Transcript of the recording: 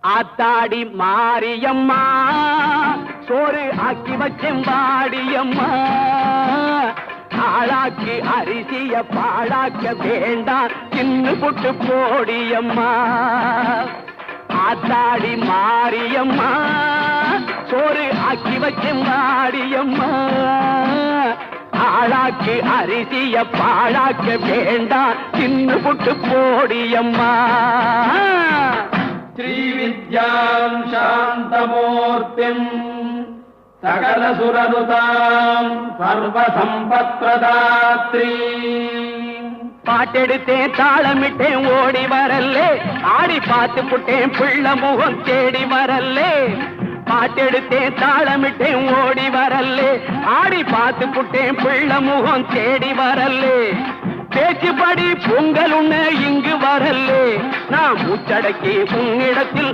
ஆத்தாடி மாரியம்மா சோறு ஆக்கி வச்சேன் வாடியம்மா ஆளாக்கி அரிசிய பாழாக்க வேண்டாம் தின்னு புட்டு போடியம்மா ஆத்தாடி மாரியம்மா சோறு ஆக்கி வச்சேன் வாடியம்மா ஆளாக்கி அரிசிய பாழாக்க வேண்டாம் தின்னு புட்டு போடியம்மா ஸ்ரீவித்யாம் சாந்தமூர்த்திம் சகலசுரனுதாம் சர்வசம்பத்ரதாத்ரீ பாட்டெடுத்தேன் தாளமிட்டேன் ஓடி வரல்லே ஆடி பார்த்து புட்டேன் பிள்ள முகம் தேடி வரல்லே பாட்டெடுத்தேன் தாளமிட்டேன் ஓடி வரல்லே ஆடி பார்த்து புட்டேன் பிள்ள முகம் தேடி வரல்லே பேச்சுப்படி பொங்கல் உன்ன இங்கு வரல்லே நான் மூச்சடக்கி உன்னிடத்தில்